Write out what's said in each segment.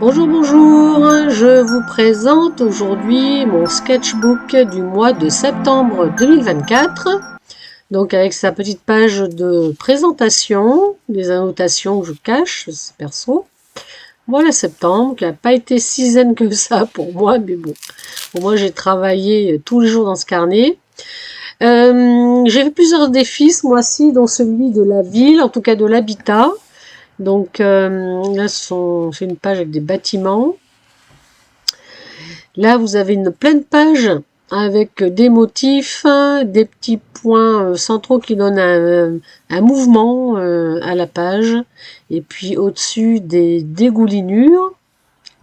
Bonjour, bonjour, je vous présente aujourd'hui mon sketchbook du mois de septembre 2024. Donc avec sa petite page de présentation, des annotations que je cache, c'est perso. Voilà septembre, qui n'a pas été si zen que ça pour moi, mais bon, au moins j'ai travaillé tous les jours dans ce carnet. J'ai fait plusieurs défis ce mois-ci, dont celui de la ville, en tout cas de l'habitat. Donc là, c'est une page avec des bâtiments. Là, vous avez une pleine page avec des motifs, des petits points centraux qui donnent un mouvement à la page. Et puis au-dessus, des dégoulinures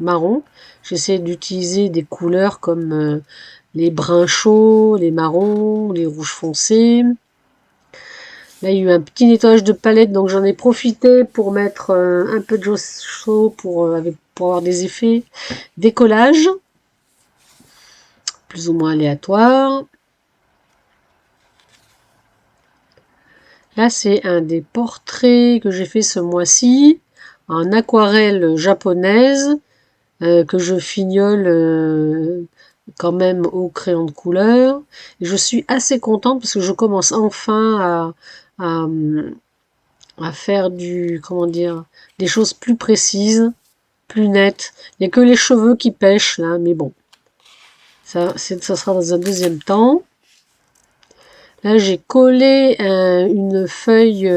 marron. J'essaie d'utiliser des couleurs comme les bruns chauds, les marrons, les rouges foncés. Là, il y a eu un petit nettoyage de palette, donc j'en ai profité pour mettre un peu de jaune chaud pour avoir des effets. Décollage, plus ou moins aléatoire. Là, c'est un des portraits que j'ai fait ce mois-ci, en aquarelle japonaise, que je fignole quand même au crayon de couleur. Et je suis assez contente parce que je commence enfin à, à faire comment dire, des choses plus précises, plus nettes. Il n'y a que les cheveux qui pêchent là, mais bon, ça sera dans un deuxième temps. Là, j'ai collé une feuille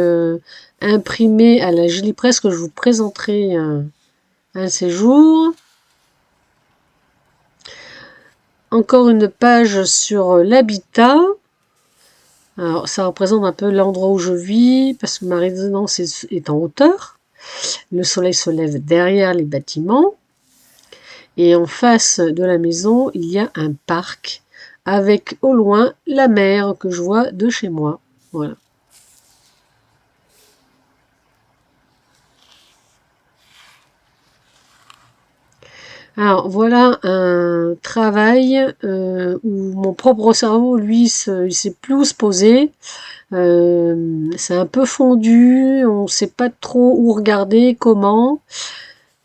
imprimée à la Gilipress que je vous présenterai un de ces jours. Encore une page sur l'habitat. Alors, ça représente un peu l'endroit où je vis, parce que ma résidence est en hauteur. Le soleil se lève derrière les bâtiments. Et en face de la maison, il y a un parc avec au loin la mer que je vois de chez moi. Voilà. Alors voilà un travail où mon propre cerveau, lui, il sait plus où se poser. C'est un peu fondu, on sait pas trop où regarder, comment.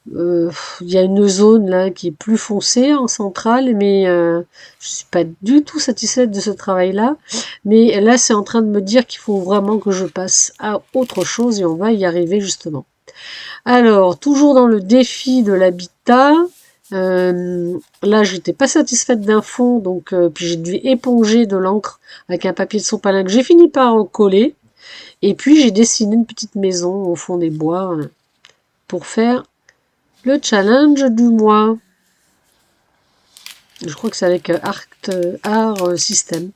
Il y a une zone là qui est plus foncée en centrale, mais je suis pas du tout satisfaite de ce travail-là. Mais là, c'est en train de me dire qu'il faut vraiment que je passe à autre chose et on va y arriver justement. Alors, toujours dans le défi de l'habitat, là, j'étais pas satisfaite d'un fond, donc puis j'ai dû éponger de l'encre avec un papier de sopalin que j'ai fini par coller. Et puis j'ai dessiné une petite maison au fond des bois pour faire le challenge du mois. Je crois que c'est avec Art System.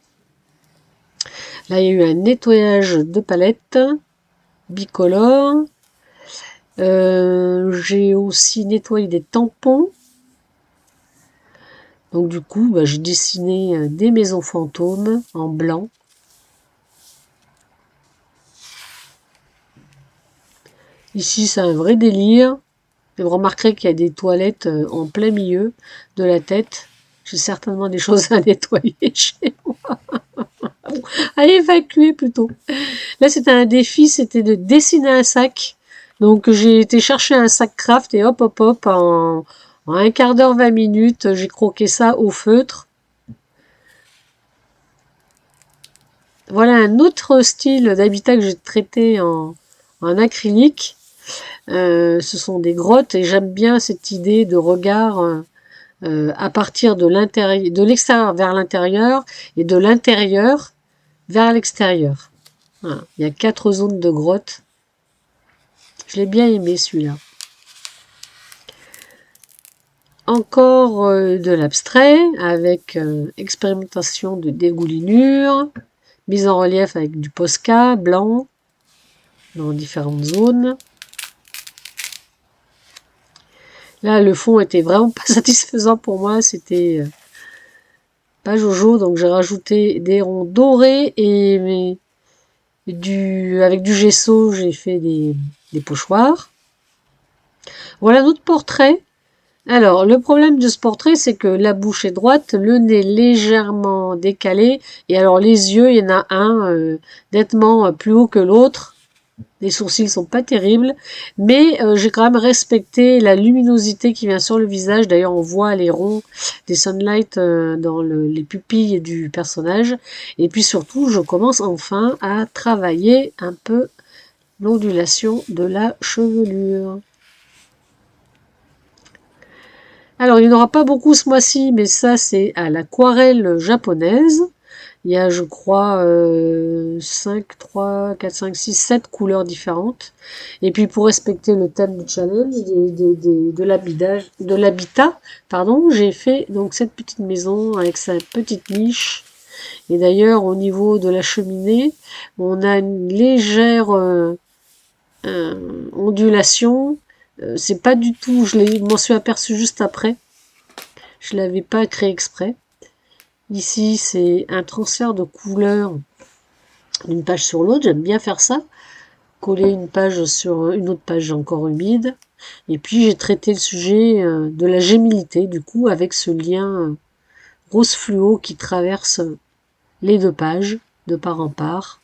Là, il y a eu un nettoyage de palette bicolore. J'ai aussi nettoyé des tampons. Donc du coup, j'ai dessiné des maisons fantômes en blanc. Ici, c'est un vrai délire. Et vous remarquerez qu'il y a des toilettes en plein milieu de la tête. J'ai certainement des choses à nettoyer chez moi. À évacuer plutôt. Là, c'était un défi, c'était de dessiner un sac. Donc, j'ai été chercher un sac craft et hop, hop, hop, en un quart d'heure, 20 minutes, j'ai croqué ça au feutre. Voilà un autre style d'habitat que j'ai traité en acrylique. Ce sont des grottes et j'aime bien cette idée de regard à partir de l'intérieur, de l'extérieur vers l'intérieur et de l'intérieur vers l'extérieur. Voilà. Il y a 4 zones de grottes. Je l'ai bien aimé celui-là. Encore de l'abstrait avec expérimentation de dégoulinure, mise en relief avec du Posca blanc dans différentes zones. Là, le fond était vraiment pas satisfaisant pour moi, c'était pas Jojo, donc j'ai rajouté des ronds dorés et avec du gesso, j'ai fait des pochoirs. Voilà notre portrait. Alors, le problème de ce portrait, c'est que la bouche est droite, le nez légèrement décalé, et alors les yeux, il y en a un nettement plus haut que l'autre. Les sourcils sont pas terribles, mais j'ai quand même respecté la luminosité qui vient sur le visage. D'ailleurs, on voit les ronds des sunlight dans les pupilles du personnage. Et puis surtout, je commence enfin à travailler un peu l'ondulation de la chevelure. Alors, il n'y en aura pas beaucoup ce mois-ci, mais ça, c'est à l'aquarelle japonaise. Il y a, je crois, 5, 3, 4, 5, 6, 7 couleurs différentes. Et puis, pour respecter le thème du challenge de l'habitat, pardon, j'ai fait donc cette petite maison avec sa petite niche. Et d'ailleurs, au niveau de la cheminée, on a une légère ondulation. C'est pas du tout, m'en suis aperçu juste après. Je l'avais pas créé exprès. Ici, c'est un transfert de couleur d'une page sur l'autre. J'aime bien faire ça. Coller une page sur une autre page encore humide. Et puis, j'ai traité le sujet de la gémilité, du coup, avec ce lien rose fluo qui traverse les deux pages, de part en part.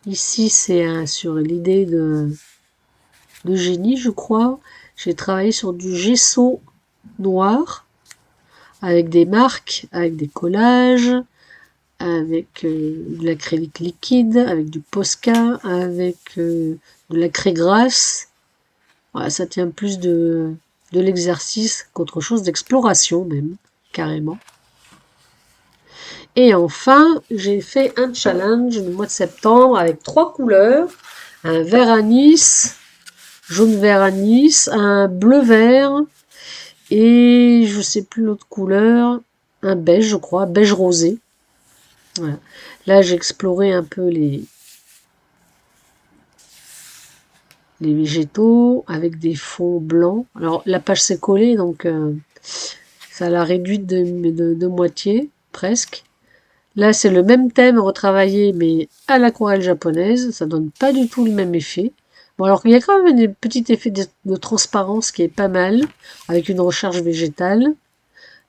Ici, c'est sur l'idée de génie, je crois. J'ai travaillé sur du gesso noir, avec des marques, avec des collages, avec de l'acrylique liquide, avec du Posca, avec de la craie grasse. Voilà, ça tient plus de l'exercice qu'autre chose, d'exploration même, carrément. Et enfin, j'ai fait un challenge le mois de septembre avec 3 couleurs. Un vert anis, jaune vert anis, un bleu vert et je sais plus l'autre couleur, un beige je crois, beige rosé. Voilà. Là j'ai exploré un peu les végétaux avec des fonds blancs. Alors la page s'est collée donc ça l'a réduite de moitié presque. Là c'est le même thème retravaillé mais à l'aquarelle japonaise, ça donne pas du tout le même effet. Bon alors il y a quand même un petit effet de transparence qui est pas mal avec une recherche végétale.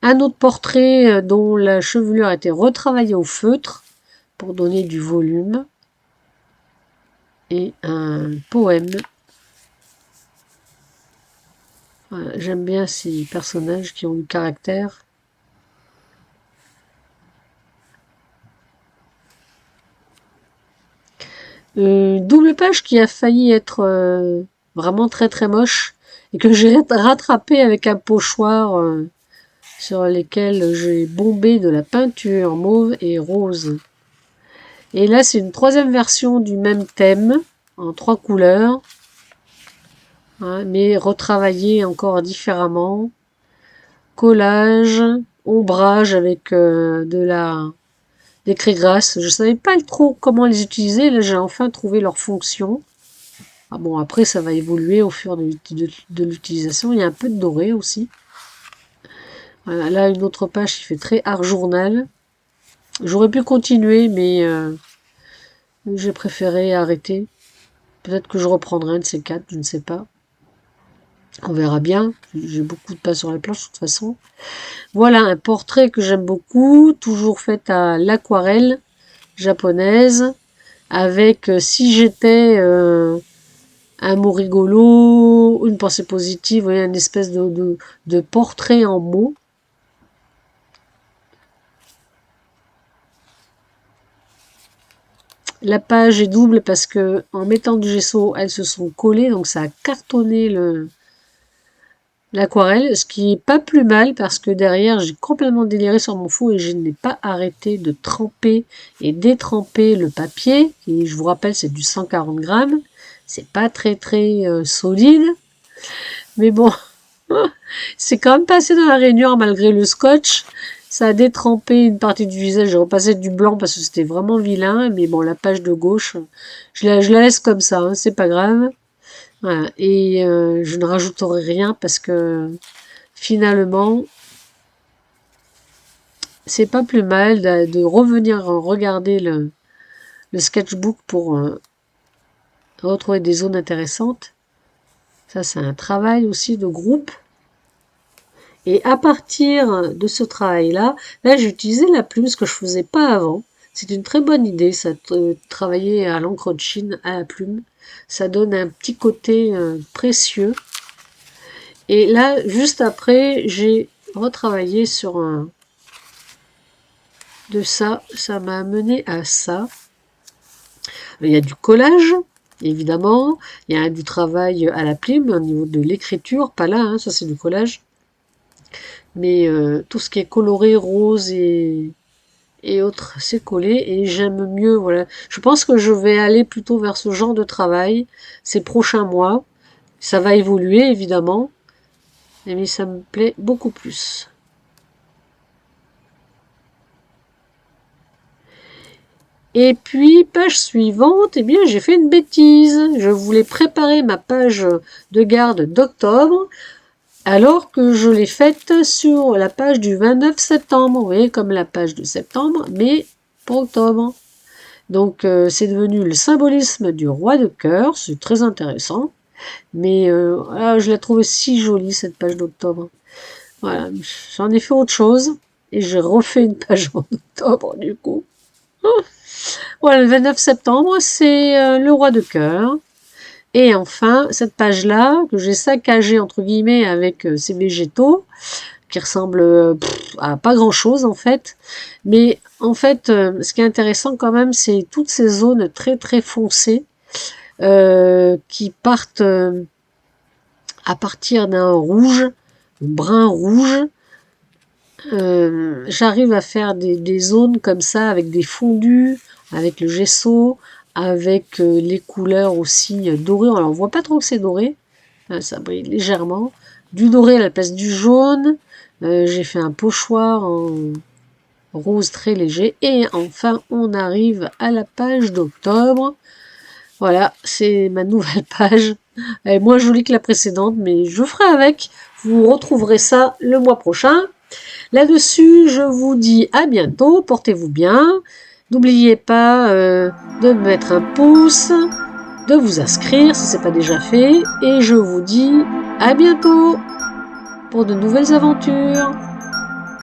Un autre portrait dont la chevelure a été retravaillée au feutre pour donner du volume. Et un poème. Voilà, j'aime bien ces personnages qui ont du caractère. Double page qui a failli être vraiment très très moche et que j'ai rattrapé avec un pochoir sur lesquels j'ai bombé de la peinture mauve et rose. Et là, c'est une troisième version du même thème, en 3 couleurs, hein, mais retravaillé encore différemment. Collage, ombrage avec des craies grasses. Je savais pas trop comment les utiliser. Là, j'ai enfin trouvé leur fonction. Ah bon, après, ça va évoluer au fur de l'utilisation. Il y a un peu de doré aussi. Voilà, là, une autre page qui fait très art journal. J'aurais pu continuer, mais j'ai préféré arrêter. Peut-être que je reprendrai un de ces 4, je ne sais pas. On verra bien. J'ai beaucoup de pages sur la planche de toute façon. Voilà un portrait que j'aime beaucoup, toujours fait à l'aquarelle japonaise, avec si j'étais un mot rigolo, une pensée positive, vous voyez, une espèce de portrait en mots. La page est double parce que en mettant du gesso, elles se sont collées, donc ça a cartonné l'aquarelle, ce qui est pas plus mal parce que derrière j'ai complètement déliré sur mon fou et je n'ai pas arrêté de tremper et détremper le papier, qui je vous rappelle c'est du 140 grammes, c'est pas très très solide, mais bon, c'est quand même passé dans la rainure malgré le scotch. Ça a détrempé une partie du visage, j'ai repassé du blanc parce que c'était vraiment vilain, mais bon, la page de gauche, je la laisse comme ça, hein, c'est pas grave. Voilà. Et je ne rajouterai rien parce que finalement, c'est pas plus mal de revenir regarder le sketchbook pour retrouver des zones intéressantes. Ça, c'est un travail aussi de groupe. Et à partir de ce travail-là, là, j'ai utilisé la plume, ce que je faisais pas avant. C'est une très bonne idée, ça, de travailler à l'encre de Chine, à la plume. Ça donne un petit côté précieux. Et là, juste après, j'ai retravaillé sur un de ça. Ça m'a amené à ça. Il y a du collage, évidemment. Il y a du travail à la plume au niveau de l'écriture. Pas là, hein, ça c'est du collage. Mais tout ce qui est coloré, rose et autres, c'est collé. Et j'aime mieux, voilà. Je pense que je vais aller plutôt vers ce genre de travail ces prochains mois. Ça va évoluer, évidemment. Mais ça me plaît beaucoup plus. Et puis, page suivante, eh bien, j'ai fait une bêtise. Je voulais préparer ma page de garde d'octobre, alors que je l'ai faite sur la page du 29 septembre. Vous voyez, comme la page de septembre, mais pour octobre. Donc, c'est devenu le symbolisme du roi de cœur. C'est très intéressant. Mais je la trouvais si jolie, cette page d'octobre. Voilà, j'en ai fait autre chose. Et j'ai refait une page en octobre, du coup. Voilà, le 29 septembre, c'est le roi de cœur. Et enfin, cette page-là, que j'ai saccagée, entre guillemets, avec ces végétaux, qui ressemblent à pas grand-chose, en fait. Mais, en fait, ce qui est intéressant quand même, c'est toutes ces zones très, très foncées, qui partent à partir d'un rouge, brun rouge. J'arrive à faire des zones comme ça, avec des fondus, avec le gesso, avec les couleurs aussi dorées. Alors on voit pas trop que c'est doré, ça brille légèrement. Du doré à la place du jaune. J'ai fait un pochoir en rose très léger. Et enfin, on arrive à la page d'octobre. Voilà, c'est ma nouvelle page. Elle est moins jolie que la précédente, mais je ferai avec. Vous retrouverez ça le mois prochain. Là-dessus, je vous dis à bientôt, portez-vous bien. N'oubliez pas de mettre un pouce, de vous inscrire si ce n'est pas déjà fait. Et je vous dis à bientôt pour de nouvelles aventures.